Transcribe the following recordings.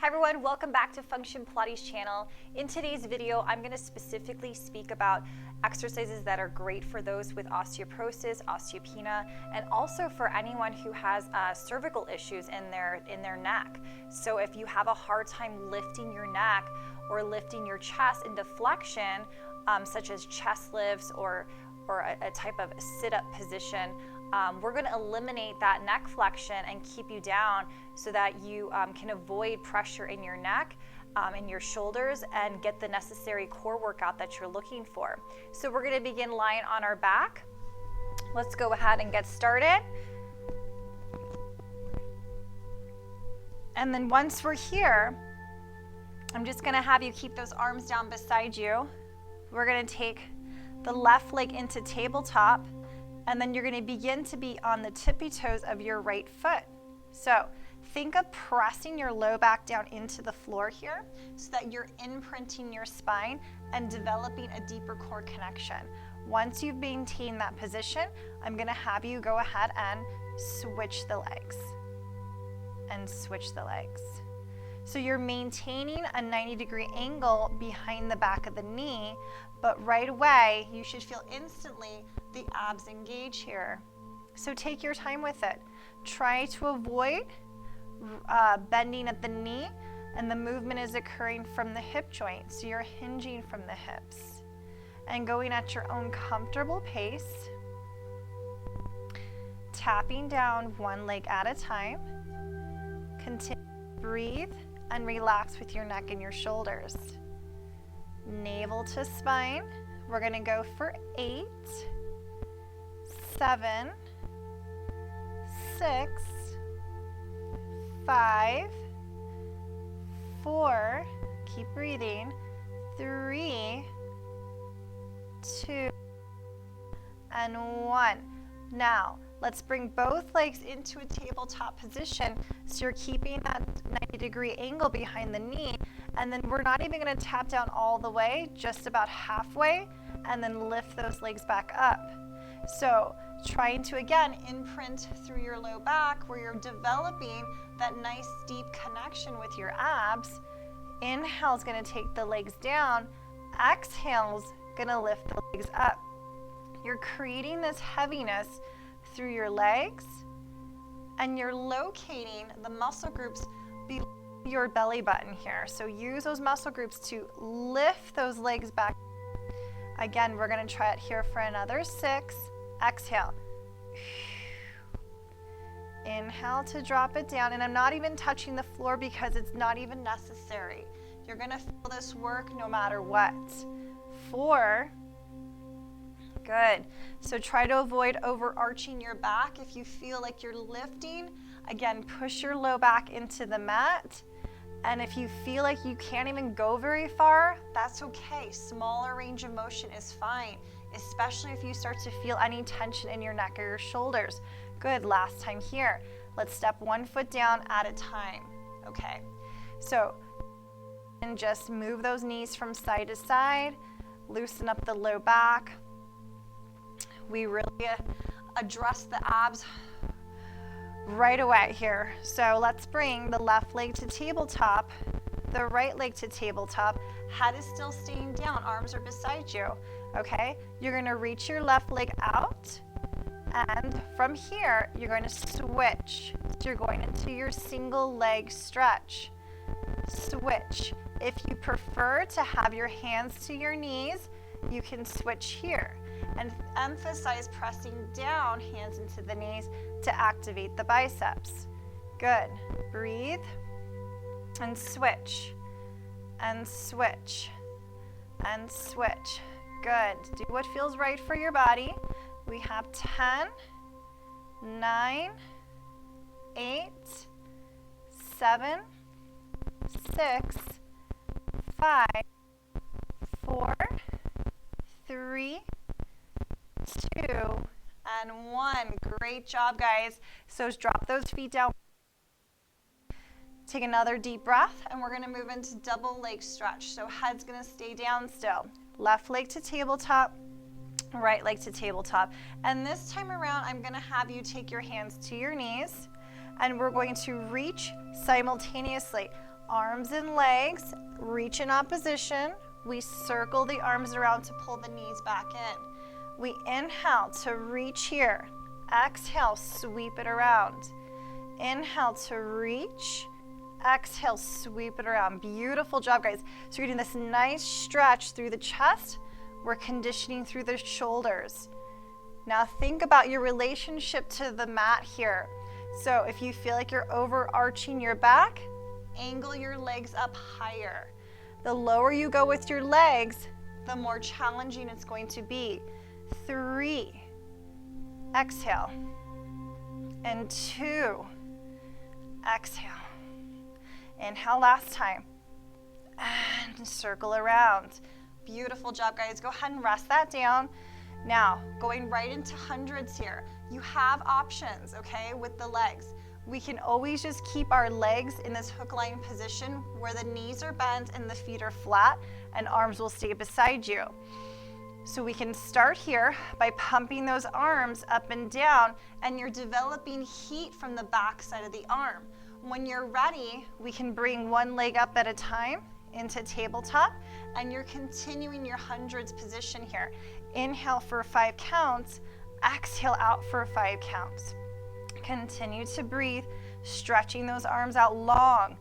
Hi everyone, welcome back to Function Pilates channel. In today's video, I'm going to specifically speak about exercises that are great for those with osteoporosis, osteopenia, and also for anyone who has cervical issues in their neck. So if you have a hard time lifting your neck or lifting your chest into flexion, such as chest lifts or a type of sit-up position, we're going to eliminate that neck flexion and keep you down so that you can avoid pressure in your neck and your shoulders and get the necessary core workout that you're looking for. So we're going to begin lying on our back. Let's go ahead and get started. And then once we're here, I'm just going to have you keep those arms down beside you. We're going to take the left leg into tabletop, and then you're going to begin to be on the tippy toes of your right foot. So think of pressing your low back down into the floor here so that you're imprinting your spine and developing a deeper core connection. Once you've maintained that position, I'm going to have you go ahead and switch the legs. And switch the legs. So you're maintaining a 90-degree angle behind the back of the knee, but right away you should feel instantly the abs engage here. So take your time with it. Try to avoid bending at the knee, and the movement is occurring from the hip joint. So you're hinging from the hips and going at your own comfortable pace, tapping down one leg at a time. Continue to breathe and relax with your neck and your shoulders. Navel to spine. We're going to go for 8, 7, 6, 5, 4, keep breathing, 3, 2, and 1. Now, let's bring both legs into a tabletop position so you're keeping that 90-degree angle behind the knee, and then we're not even going to tap down all the way, just about halfway, and then lift those legs back up. So trying to, again, imprint through your low back where you're developing that nice deep connection with your abs. Inhale is going to take the legs down. Exhale is going to lift the legs up. You're creating this heaviness through your legs, and you're locating the muscle groups below your belly button here. So use those muscle groups to lift those legs back. Again, we're going to try it here for another 6. Exhale. Inhale to drop it down, and I'm not even touching the floor because it's not even necessary. You're going to feel this work no matter what. 4. Good. So try to avoid overarching your back. If you feel like you're lifting, again, push your low back into the mat. And if you feel like you can't even go very far, that's okay. Smaller range of motion is fine, especially if you start to feel any tension in your neck or your shoulders. Good. Last time here. Let's step one foot down at a time. Okay. So, and just move those knees from side to side. Loosen up the low back. We really address the abs right away here. So let's bring the left leg to tabletop, the right leg to tabletop. Head is still staying down, arms are beside you. Okay, you're going to reach your left leg out, and from here you're going to switch. So you're going into your single leg stretch. Switch. If you prefer to have your hands to your knees, you can switch here. And emphasize pressing down, hands into the knees to activate the biceps. Good. Breathe and switch and switch and switch. Good. Do what feels right for your body. We have 10, 9, 8, 7, 6, 5, 4, 3, 2, and 1. Great job, guys. So drop those feet down. Take another deep breath, and we're going to move into double leg stretch. So head's going to stay down still. Left leg to tabletop, right leg to tabletop. And this time around, I'm going to have you take your hands to your knees, and we're going to reach simultaneously. arms and legs, reach in opposition. We circle the arms around to pull the knees back in. We inhale to reach here. Exhale, sweep it around. Inhale to reach. Exhale, sweep it around. Beautiful job, guys. So you're getting this nice stretch through the chest. We're conditioning through the shoulders. Now think about your relationship to the mat here. So if you feel like you're overarching your back, angle your legs up higher. The lower you go with your legs, the more challenging it's going to be. 3. Exhale. And 2. Exhale. Inhale last time. And circle around. Beautiful job, guys. Go ahead and rest that down. Now, going right into hundreds here. You have options, okay, with the legs. We can always just keep our legs in this hook line position where the knees are bent and the feet are flat and arms will stay beside you. So we can start here by pumping those arms up and down, and you're developing heat from the back side of the arm. When you're ready, we can bring one leg up at a time into tabletop, and you're continuing your hundreds position here. Inhale for 5 counts, exhale out for 5 counts. Continue to breathe, stretching those arms out long.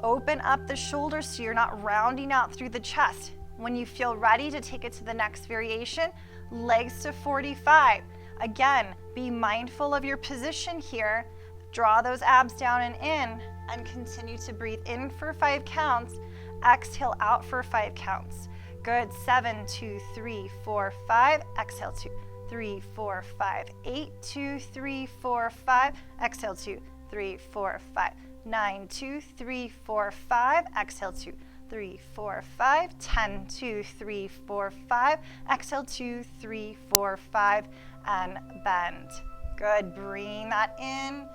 Open up the shoulders so you're not rounding out through the chest. When you feel ready to take it to the next variation, legs to 45. Again, be mindful of your position here. Draw those abs down and in, and continue to breathe in for 5 counts. Exhale out for 5 counts. Good. 7, 2, 3, 4, 5. Exhale 2, 3, 4, 5. 8, 2, 3, 4, 5. Exhale 2, 3, 4, 5. 9, 2, 3, 4, 5. Exhale 2, 3, 4, 5. 10, 2, 3, 4, 5. Exhale 2, 3, 4, 5. And bend. Good. Bring that in.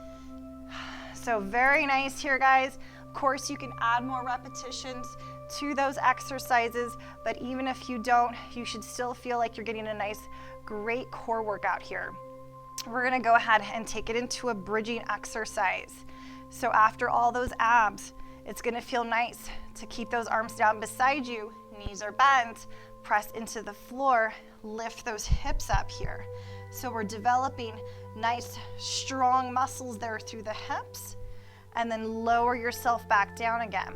So very nice here, guys. Of course, you can add more repetitions to those exercises, but even if you don't, you should still feel like you're getting a nice, great core workout here. We're gonna go ahead and take it into a bridging exercise. So after all those abs, it's gonna feel nice to keep those arms down beside you, knees are bent, press into the floor, lift those hips up here. So we're developing nice, strong muscles there through the hips, and then lower yourself back down again.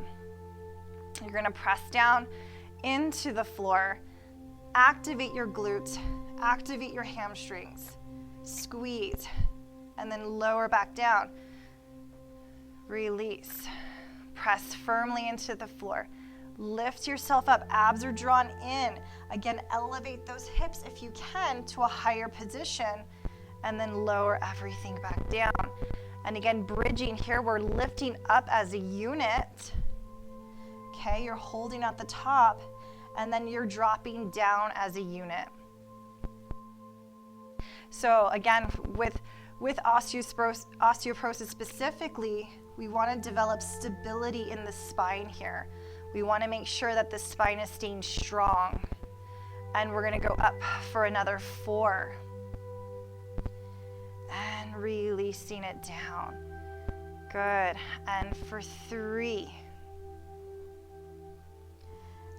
You're gonna press down into the floor, activate your glutes, activate your hamstrings, squeeze, and then lower back down. Release. Press firmly into the floor. Lift yourself up, abs are drawn in. Again, elevate those hips if you can to a higher position, and then lower everything back down. And again, bridging here, we're lifting up as a unit. Okay, you're holding at the top, and then you're dropping down as a unit. So again, with osteoporosis specifically, we want to develop stability in the spine here. We want to make sure that the spine is staying strong. And we're going to go up for another 4. And releasing it down. Good. And for 3.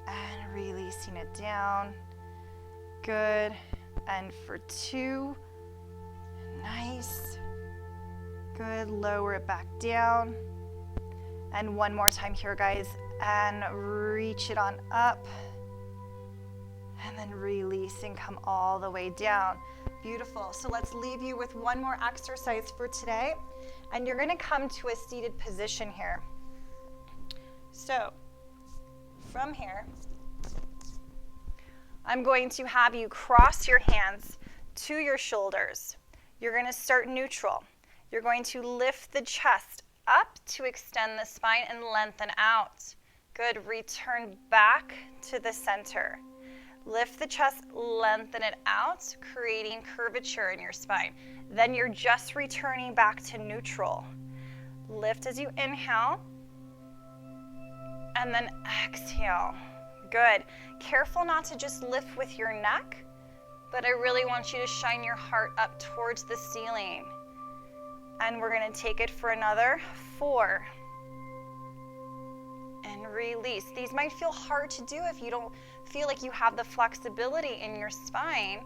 And releasing it down. Good. And for 2. Nice. Good. Lower it back down. And one more time here, guys. And reach it on up. And then release and come all the way down. Beautiful. So let's leave you with one more exercise for today. And you're going to come to a seated position here. So from here, I'm going to have you cross your hands to your shoulders. You're going to start neutral. You're going to lift the chest up to extend the spine and lengthen out. Good. Return back to the center. Lift the chest, lengthen it out, creating curvature in your spine. Then you're just returning back to neutral. Lift as you inhale, and then exhale. Good. Careful not to just lift with your neck, but I really want you to shine your heart up towards the ceiling. And we're going to take it for another 4. release. These might feel hard to do if you don't feel like you have the flexibility in your spine.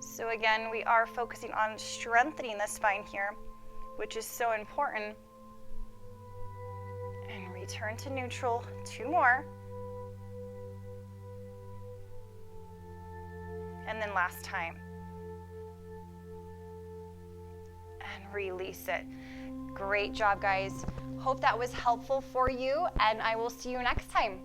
So again, we are focusing on strengthening the spine here, which is so important. And return to neutral. 2 more. And then last time. And release it. Great job, guys. Hope that was helpful for you, and I will see you next time.